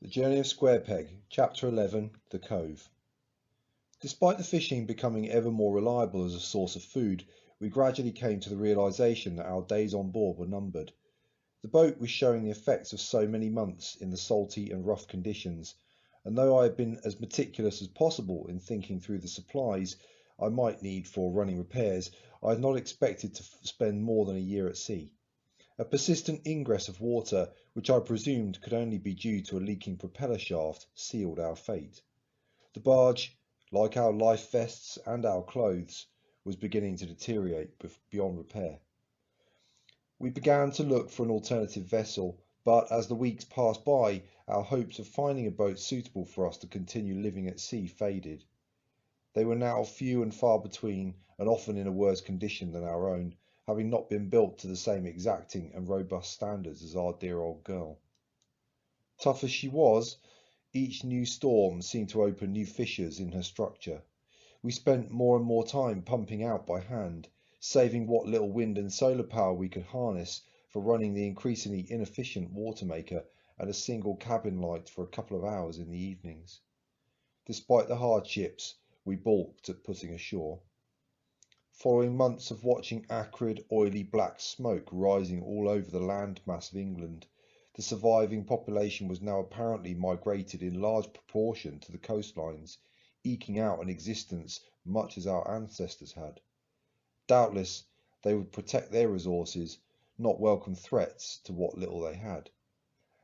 The Journey of Square Peg, Chapter 11, The Cove. Despite the fishing becoming ever more reliable as a source of food, we gradually came to the realization that our days on board were numbered. The boat was showing the effects of so many months in the salty and rough conditions, and though I had been as meticulous as possible in thinking through the supplies I might need for running repairs, I had not expected to spend more than a year at sea. A persistent ingress of water, which I presumed could only be due to a leaking propeller shaft, sealed our fate. The barge, like our life vests and our clothes, was beginning to deteriorate beyond repair. We began to look for an alternative vessel, but as the weeks passed by, our hopes of finding a boat suitable for us to continue living at sea faded. They were now few and far between, and often in a worse condition than our own, having not been built to the same exacting and robust standards as our dear old girl. Tough as she was, each new storm seemed to open new fissures in her structure. We spent more and more time pumping out by hand, saving what little wind and solar power we could harness for running the increasingly inefficient water maker and a single cabin light for a couple of hours in the evenings. Despite the hardships, we balked at putting ashore. Following months of watching acrid, oily black smoke rising all over the land mass of England, the surviving population was now apparently migrated in large proportion to the coastlines, eking out an existence much as our ancestors had. Doubtless, they would protect their resources, not welcome threats to what little they had.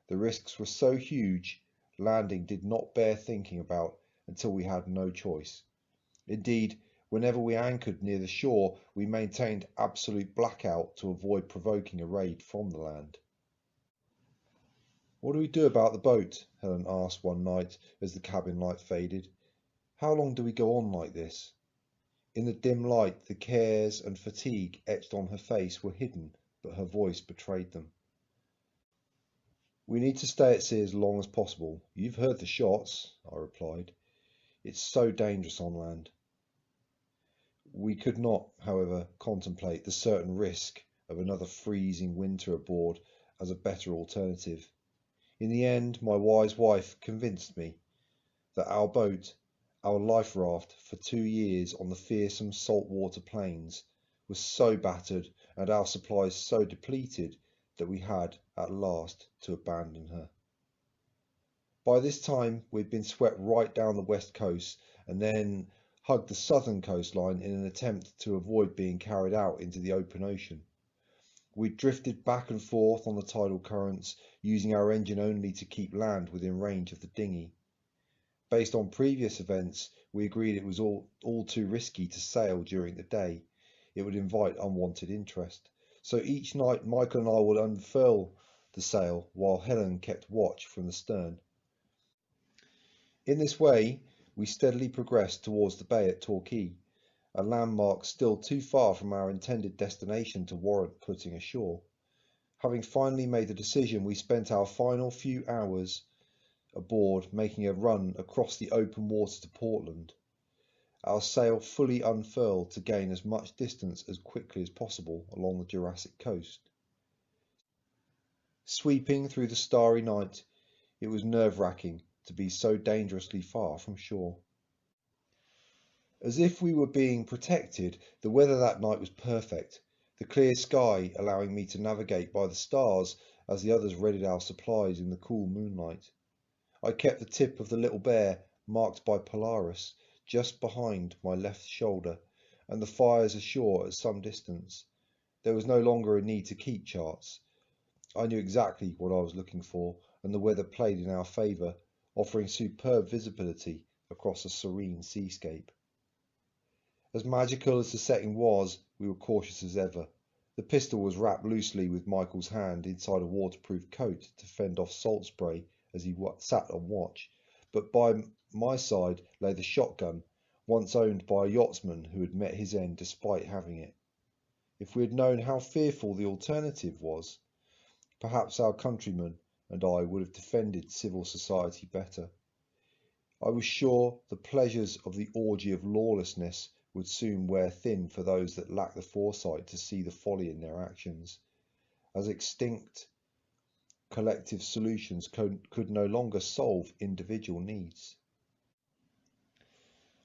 The risks were so huge, landing did not bear thinking about until we had no choice. Indeed, whenever we anchored near the shore, we maintained absolute blackout to avoid provoking a raid from the land. "What do we do about the boat?" Helen asked one night as the cabin light faded. "How long do we go on like this?" In the dim light, the cares and fatigue etched on her face were hidden, but her voice betrayed them. "We need to stay at sea as long as possible. You've heard the shots," I replied. "It's so dangerous on land." We could not, however, contemplate the certain risk of another freezing winter aboard as a better alternative. In the end, my wise wife convinced me that our boat, our life raft for 2 years on the fearsome saltwater plains, was so battered and our supplies so depleted that we had at last to abandon her. By this time, we'd been swept right down the west coast and then hugged the southern coastline in an attempt to avoid being carried out into the open ocean. We drifted back and forth on the tidal currents, using our engine only to keep land within range of the dinghy. Based on previous events, we agreed it was all too risky to sail during the day. It would invite unwanted interest. So each night Michael and I would unfurl the sail while Helen kept watch from the stern. In this way, we steadily progressed towards the bay at Torquay, a landmark still too far from our intended destination to warrant putting ashore. Having finally made the decision, we spent our final few hours aboard making a run across the open water to Portland, our sail fully unfurled to gain as much distance as quickly as possible along the Jurassic coast. Sweeping through the starry night, it was nerve-wracking to be so dangerously far from shore. As if we were being protected, the weather that night was perfect, the clear sky allowing me to navigate by the stars as the others readied our supplies in the cool moonlight. I kept the tip of the Little Bear, marked by Polaris, just behind my left shoulder, and the fires ashore at some distance. There was no longer a need to keep charts. I knew exactly what I was looking for, and the weather played in our favour, offering superb visibility across a serene seascape. As magical as the setting was, we were cautious as ever. The pistol was wrapped loosely with Michael's hand inside a waterproof coat to fend off salt spray as he sat on watch, but by my side lay the shotgun, once owned by a yachtsman who had met his end despite having it. If we had known how fearful the alternative was, perhaps our countrymen and I would have defended civil society better. I was sure the pleasures of the orgy of lawlessness would soon wear thin for those that lacked the foresight to see the folly in their actions. As extinct collective solutions could no longer solve individual needs.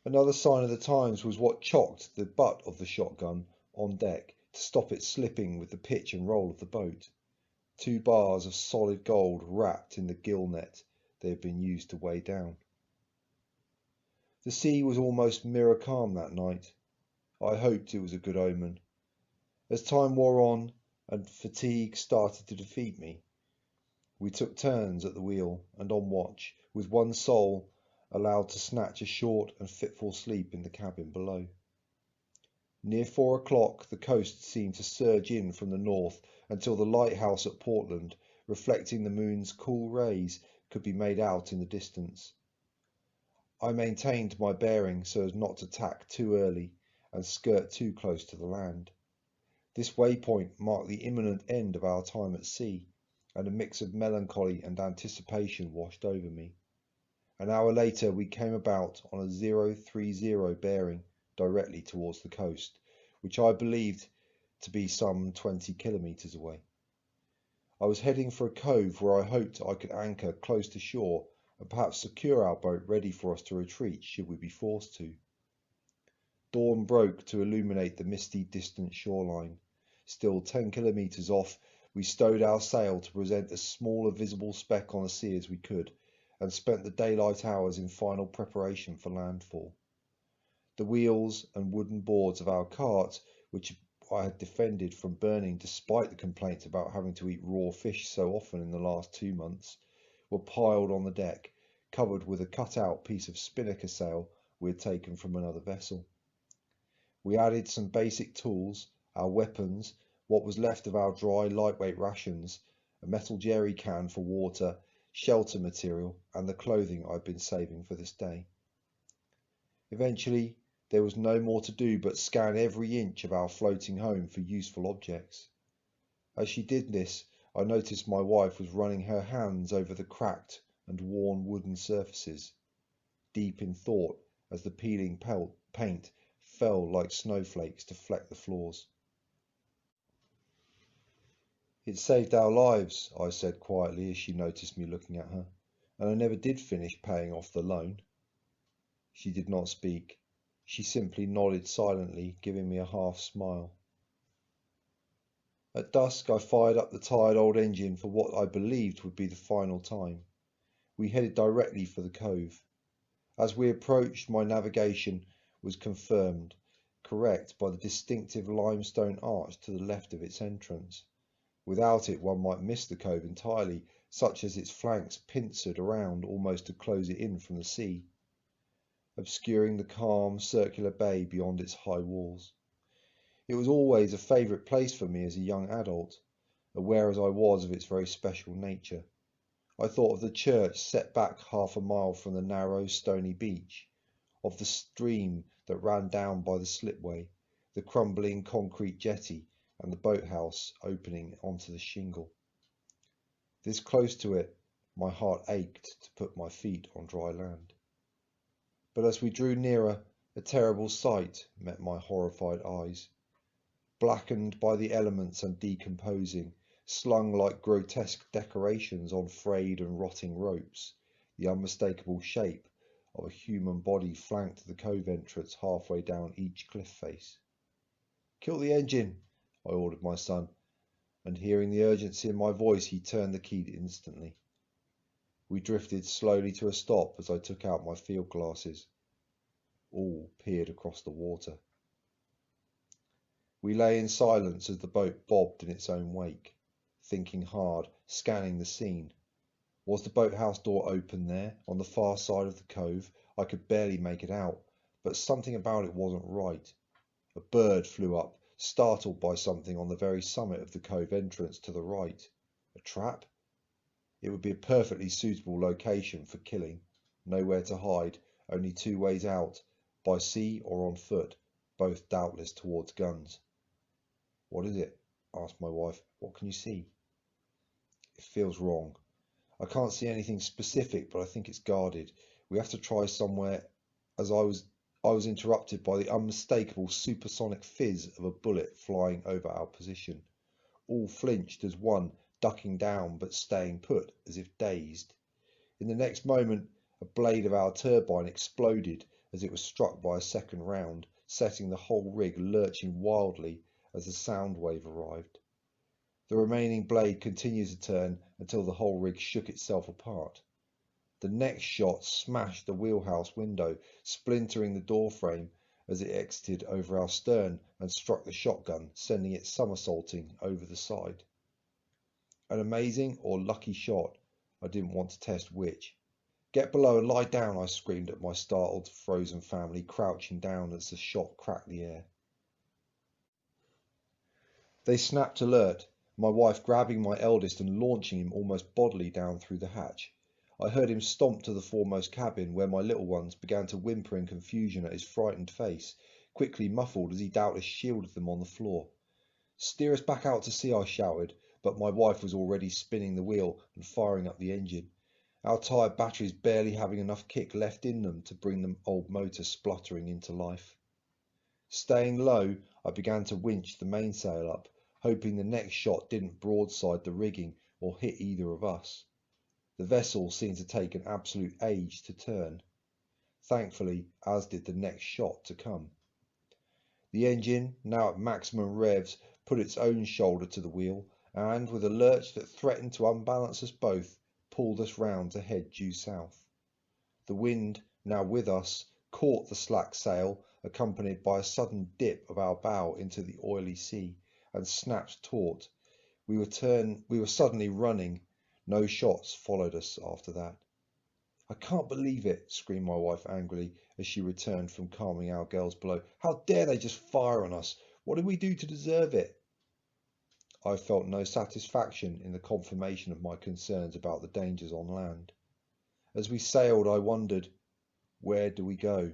Another sign of the times was what chocked the butt of the shotgun on deck to stop it slipping with the pitch and roll of the boat. 2 bars of solid gold wrapped in the gill net they had been used to weigh down. The sea was almost mirror calm that night. I hoped it was a good omen. As time wore on and fatigue started to defeat me, we took turns at the wheel and on watch, with one soul allowed to snatch a short and fitful sleep in the cabin below. Near 4 o'clock, the coast seemed to surge in from the north until the lighthouse at Portland, reflecting the moon's cool rays, could be made out in the distance. I maintained my bearing so as not to tack too early and skirt too close to the land. This waypoint marked the imminent end of our time at sea, and a mix of melancholy and anticipation washed over me. An hour later we came about on a 030 bearing directly towards the coast, which I believed to be some 20 kilometres away. I was heading for a cove where I hoped I could anchor close to shore and perhaps secure our boat ready for us to retreat should we be forced to. Dawn broke to illuminate the misty distant shoreline. Still 10 kilometres off, we stowed our sail to present as small a visible speck on the sea as we could, and spent the daylight hours in final preparation for landfall. The wheels and wooden boards of our cart, which I had defended from burning despite the complaints about having to eat raw fish so often in the last 2 months, were piled on the deck, covered with a cut-out piece of spinnaker sail we had taken from another vessel. We added some basic tools, our weapons, what was left of our dry lightweight rations, a metal jerry can for water, shelter material, and the clothing I'd been saving for this day. Eventually, there was no more to do but scan every inch of our floating home for useful objects. As she did this, I noticed my wife was running her hands over the cracked and worn wooden surfaces, deep in thought as the peeling paint fell like snowflakes to fleck the floors. "It saved our lives," I said quietly as she noticed me looking at her, "and I never did finish paying off the loan." She did not speak. She simply nodded silently, giving me a half smile. At dusk I fired up the tired old engine for what I believed would be the final time. We headed directly for the cove. As we approached, my navigation was confirmed correct by the distinctive limestone arch to the left of its entrance. Without it one might miss the cove entirely, such as its flanks pincered around almost to close it in from the sea, obscuring the calm circular bay beyond its high walls. It was always a favourite place for me as a young adult, aware as I was of its very special nature. I thought of the church set back half a mile from the narrow stony beach, of the stream that ran down by the slipway, the crumbling concrete jetty, and the boathouse opening onto the shingle. This close to it, my heart ached to put my feet on dry land. But as we drew nearer, a terrible sight met my horrified eyes. Blackened by the elements and decomposing, slung like grotesque decorations on frayed and rotting ropes, the unmistakable shape of a human body flanked the cove entrance halfway down each cliff face. "Kill the engine," I ordered my son, and hearing the urgency in my voice, he turned the key instantly. We drifted slowly to a stop as I took out my field glasses. All peered across the water. We lay in silence as the boat bobbed in its own wake, thinking hard, scanning the scene. Was the boathouse door open there, on the far side of the cove? I could barely make it out, but something about it wasn't right. A bird flew up, startled by something on the very summit of the cove entrance to the right. A trap? It would be a perfectly suitable location for killing. Nowhere to hide, only 2 ways out, by sea or on foot, both doubtless towards guns. "What is it?" asked my wife. "What can you see?" "It feels wrong. I can't see anything specific, but I think it's guarded. We have to try somewhere." As I was interrupted by the unmistakable supersonic fizz of a bullet flying over our position. All flinched as one, ducking down but staying put as if dazed. In the next moment, a blade of our turbine exploded as it was struck by a second round, setting the whole rig lurching wildly as the sound wave arrived. The remaining blade continued to turn until the whole rig shook itself apart. The next shot smashed the wheelhouse window, splintering the door frame as it exited over our stern and struck the shotgun, sending it somersaulting over the side. An amazing or lucky shot, I didn't want to test which. "Get below and lie down," I screamed at my startled, frozen family, crouching down as the shot cracked the air. They snapped alert, my wife grabbing my eldest and launching him almost bodily down through the hatch. I heard him stomp to the foremost cabin, where my little ones began to whimper in confusion at his frightened face, quickly muffled as he doubtless shielded them on the floor. "Steer us back out to sea," I shouted, but my wife was already spinning the wheel and firing up the engine, our tired batteries barely having enough kick left in them to bring the old motor spluttering into life. Staying low, I began to winch the mainsail up, hoping the next shot didn't broadside the rigging or hit either of us. The vessel seemed to take an absolute age to turn. Thankfully, as did the next shot to come. The engine, now at maximum revs, put its own shoulder to the wheel, and, with a lurch that threatened to unbalance us both, pulled us round to head due south. The wind, now with us, caught the slack sail, accompanied by a sudden dip of our bow into the oily sea, and snapped taut. We were suddenly running. No shots followed us after that. "I can't believe it," screamed my wife angrily as she returned from calming our girls below. "How dare they just fire on us? What did we do to deserve it?" I felt no satisfaction in the confirmation of my concerns about the dangers on land. As we sailed, I wondered, where do we go?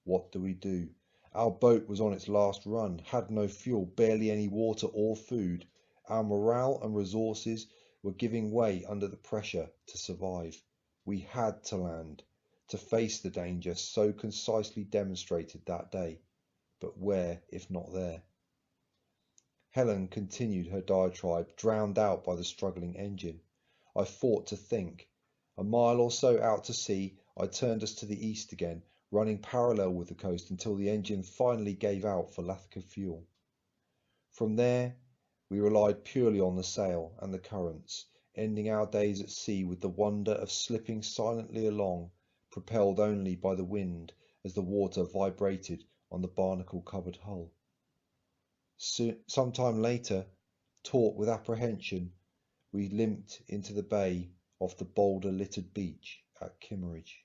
What do we do? Our boat was on its last run, had no fuel, barely any water or food. Our morale and resources were giving way under the pressure to survive. We had to land, to face the danger so concisely demonstrated that day. But where, if not there? Helen continued her diatribe, drowned out by the struggling engine. I fought to think. A mile or so out to sea, I turned us to the east again, running parallel with the coast until the engine finally gave out for lack of fuel. From there, we relied purely on the sail and the currents, ending our days at sea with the wonder of slipping silently along, propelled only by the wind as the water vibrated on the barnacle-covered hull. Some time later, taut with apprehension, we limped into the bay off the boulder-littered beach at Kimmeridge.